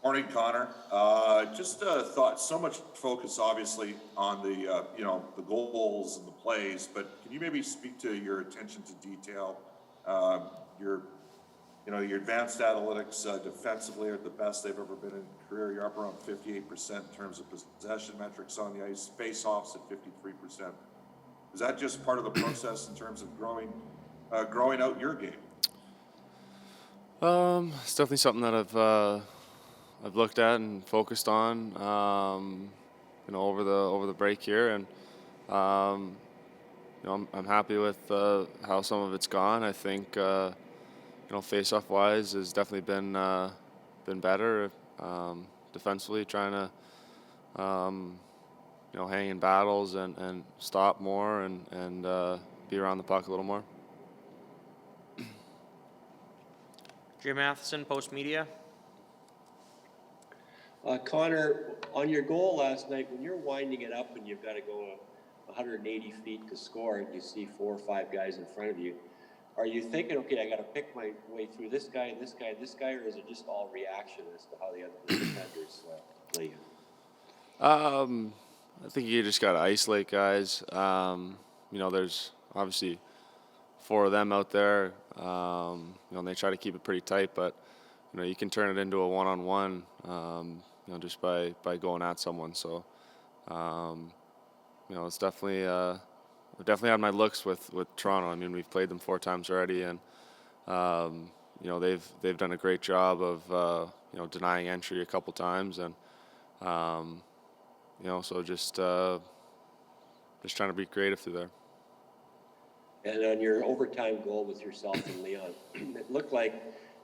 Morning, Connor. Just thought so much focus, obviously, on the the goals and the plays, but can you maybe speak to your attention to detail? Your your advanced analytics defensively are the best they've ever been in career. You're up around 58% in terms of possession metrics on the ice. Face-offs at 53%. Is that just part of the process in terms of growing out your game? It's definitely something that I've looked at and focused on, over the break here, and I'm happy with how some of it's gone. I think face-off wise has definitely been better. Defensively, trying to hang in battles and stop more and be around the puck a little more. Jim Matheson, Post Media. Connor, on your goal last night, when you're winding it up and you've got to go 180 feet to score and you see 4 or 5 guys in front of you, are you thinking, okay, I got to pick my way through this guy and this guy and this guy, or is it just all reaction as to how the other defenders play you? I think you just got to isolate guys. There's obviously 4 of them out there. And they try to keep it pretty tight, but you can turn it into a one-on-one, just by going at someone. So, it's definitely I've definitely had my looks with Toronto. I mean, we've played them 4 times already, and they've done a great job of denying entry a couple times, and so just trying to be creative through there. And on your overtime goal with yourself and Leon, it looked like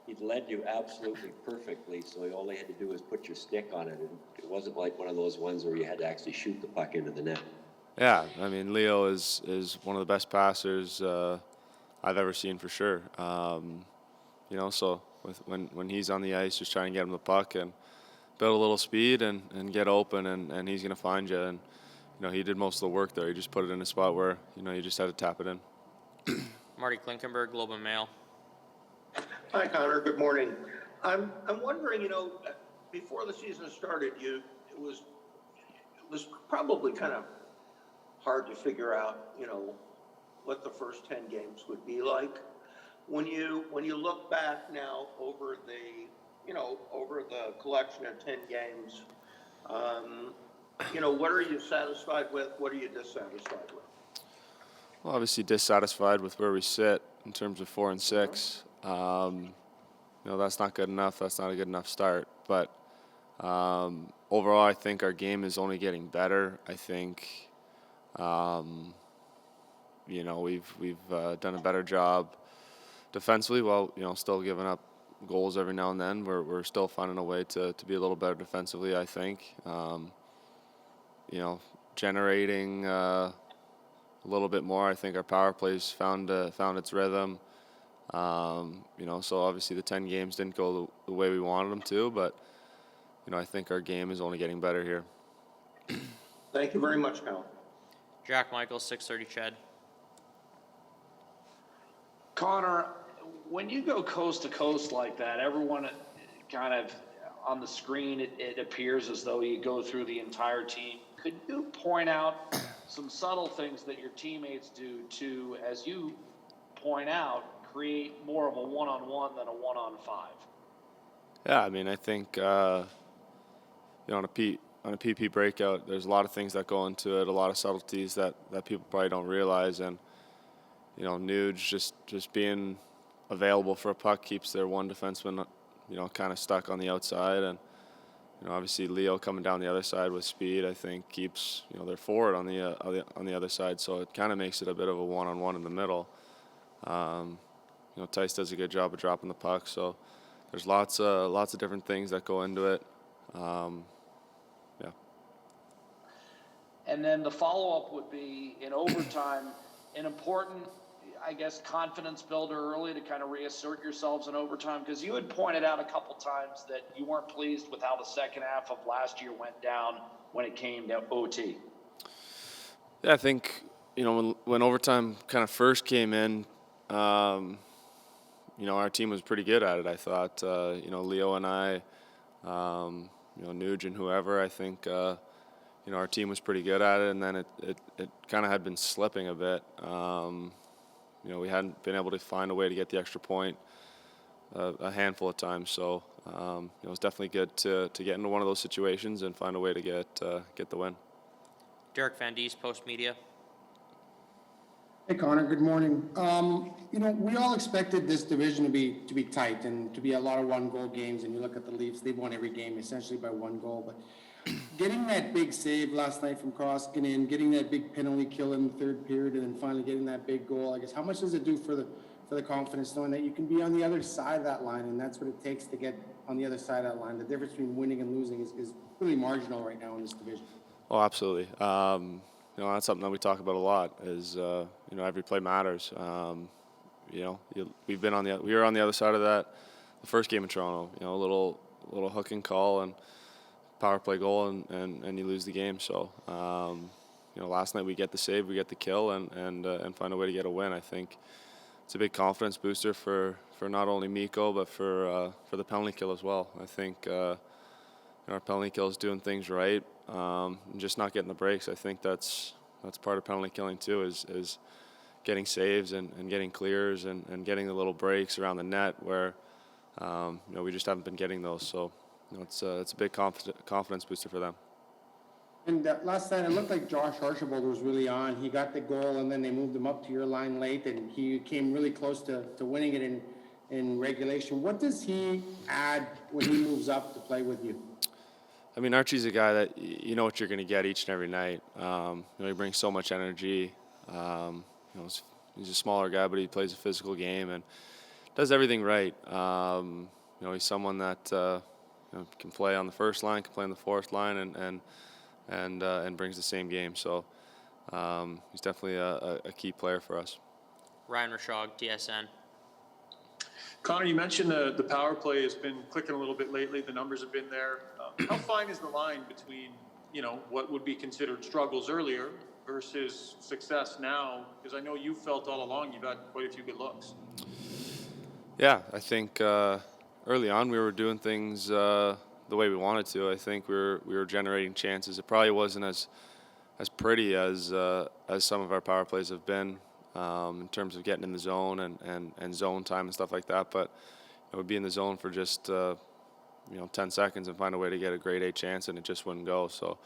he'd led you absolutely perfectly, so all he had to do was put your stick on it, and it wasn't like one of those ones where you had to actually shoot the puck into the net. Yeah, I mean, Leo is one of the best passers I've ever seen for sure. So when he's on the ice, just trying to get him the puck and build a little speed and get open, and he's going to find you. And, he did most of the work there. He just put it in a spot where, you just had to tap it in. Marty Klinkenberg, Globe and Mail. Hi, Connor. Good morning. I'm wondering, before the season started, it was probably kind of hard to figure out, what the first 10 games would be like. When you look back now over the collection of 10 games, what are you satisfied with? What are you dissatisfied with? Well, obviously dissatisfied with where we sit in terms of 4 and 6. That's not good enough. That's not a good enough start. But overall, I think our game is only getting better. I think, we've done a better job defensively while, still giving up goals every now and then. We're still finding a way to be a little better defensively, I think. Generating a little bit more. I think our power plays found its rhythm. So obviously the 10 games didn't go the way we wanted them to, but, I think our game is only getting better here. Thank you very much, Cal. Jack Michaels, 630 Ched. Connor, when you go coast to coast like that, everyone kind of on the screen, it appears as though you go through the entire team. Could you point out some subtle things that your teammates do to, as you point out, create more of a one-on-one than a one-on-5? Yeah, I mean, I think on a PP breakout, there's a lot of things that go into it, a lot of subtleties that people probably don't realize, and Nuge just being available for a puck keeps their one defenseman kind of stuck on the outside, and obviously Leo coming down the other side with speed, I think keeps their forward on the other side, so it kind of makes it a bit of a one-on-one in the middle. Tice does a good job of dropping the puck, so there's lots of different things that go into it. Yeah. And then the follow-up would be in overtime, an important, I guess, confidence builder early to kind of reassert yourselves in overtime, because you had pointed out a couple times that you weren't pleased with how the second half of last year went down when it came to OT. Yeah, I think when overtime kind of first came in, our team was pretty good at it. I thought Leo and I Nuge and whoever. I think our team was pretty good at it, and then it kind of had been slipping a bit. We hadn't been able to find a way to get the extra point a handful of times. So it was definitely good to get into one of those situations and find a way to get the win. Derek Van Dies, Post Media. Hey Connor, good morning. We all expected this division to be tight and to be a lot of one-goal games. And you look at the Leafs; they've won every game essentially by one goal. But getting that big save last night from Koskinen, getting that big penalty kill in the third period, and then finally getting that big goal, I guess how much does it do for the confidence knowing that you can be on the other side of that line, and that's what it takes to get on the other side of that line. The difference between winning and losing is really marginal right now in this division. Oh, absolutely. That's something that we talk about a lot. Is every play matters. We were on the other side of that the first game in Toronto. A little hook and call and power play goal, and you lose the game. So last night we get the save, we get the kill, and find a way to get a win. I think it's a big confidence booster for not only Mikko but for the penalty kill as well. I think our penalty kill is doing things right. And just not getting the breaks. I think that's part of penalty killing too, is getting saves and getting clears and getting the little breaks around the net where we just haven't been getting those. So it's a big confidence booster for them. And last night it looked like Josh Archibald was really on. He got the goal, and then they moved him up to your line late, and he came really close to winning it in regulation. What does he add when he moves up to play with you? I mean, Archie's a guy that you know what you're going to get each and every night. He brings so much energy. He's a smaller guy, but he plays a physical game and does everything right. He's someone that can play on the first line, can play on the fourth line, and brings the same game. So he's definitely a key player for us. Ryan Rashog, TSN. Connor, you mentioned the power play has been clicking a little bit lately. The numbers have been there. How fine is the line between, what would be considered struggles earlier versus success now? Because I know you felt all along you've had quite a few good looks. Yeah, I think early on we were doing things the way we wanted to. I think we were generating chances. It probably wasn't as pretty as some of our power plays have been. In terms of getting in the zone and zone time and stuff like that. But we'd be in the zone for just 10 seconds and find a way to get a grade A chance, and it just wouldn't go. So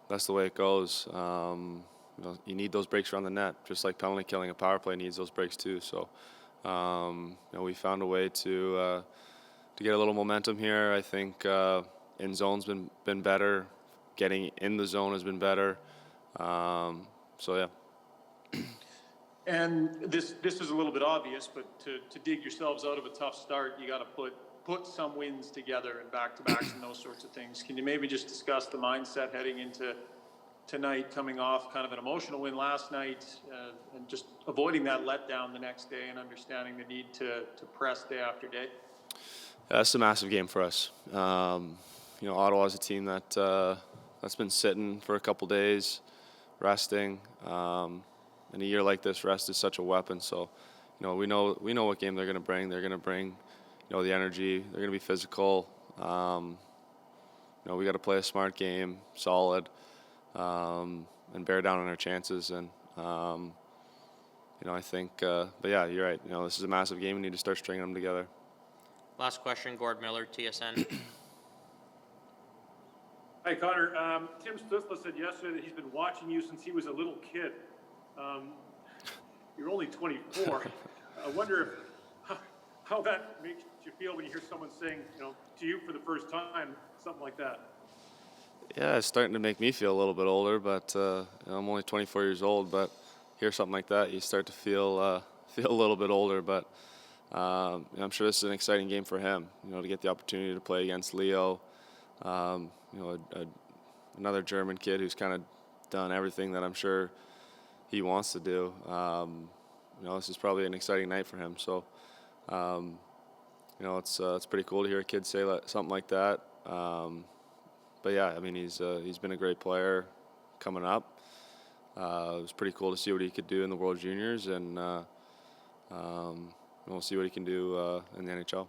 that's the way it goes. You need those breaks around the net, just like penalty killing. A power play needs those breaks too. So we found a way to get a little momentum here. I think in zone's been better. Getting in the zone has been better. So yeah. And this is a little bit obvious, but to dig yourselves out of a tough start, you got to put some wins together and back-to-backs and those sorts of things. Can you maybe just discuss the mindset heading into tonight, coming off kind of an emotional win last night, and just avoiding that letdown the next day and understanding the need to press day after day? That's a massive game for us. Ottawa's a team that's been sitting for a couple days, resting. In a year like this, rest is such a weapon. So, we know what game they're going to bring. They're going to bring, the energy. They're going to be physical. We got to play a smart game, solid, and bear down on our chances. And I think, but yeah, you're right. This is a massive game. We need to start stringing them together. Last question, Gord Miller, TSN. Hi, Connor. Tim Stussler said yesterday that he's been watching you since he was a little kid. You're only 24. I wonder how that makes you feel when you hear someone saying, to you for the first time, something like that. Yeah, it's starting to make me feel a little bit older, but I'm only 24 years old. But hear something like that, you start to feel a little bit older. But I'm sure this is an exciting game for him. To get the opportunity to play against Leo. Another German kid who's kind of done everything that I'm sure he wants to do. This is probably an exciting night for him. So, it's pretty cool to hear a kid say something like that. But yeah, I mean, he's been a great player coming up. It was pretty cool to see what he could do in the World Juniors, and we'll see what he can do in the NHL.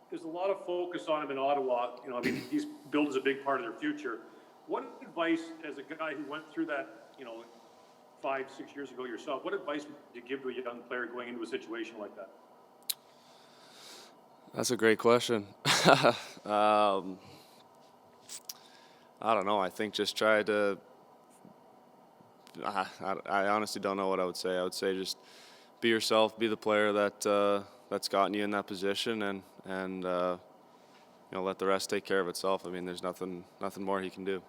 there's a lot of focus on him in Ottawa. You know, I mean, he's built as a big part of their future. What advice, as a guy who went through that, you know, 5, 6 years ago yourself, what advice would you give to a young player going into a situation like that? That's a great question. I don't know. I think just try to. I honestly don't know what I would say. I would say just be yourself, be the player that's gotten you in that position, and you know, let the rest take care of itself. I mean, there's nothing more he can do.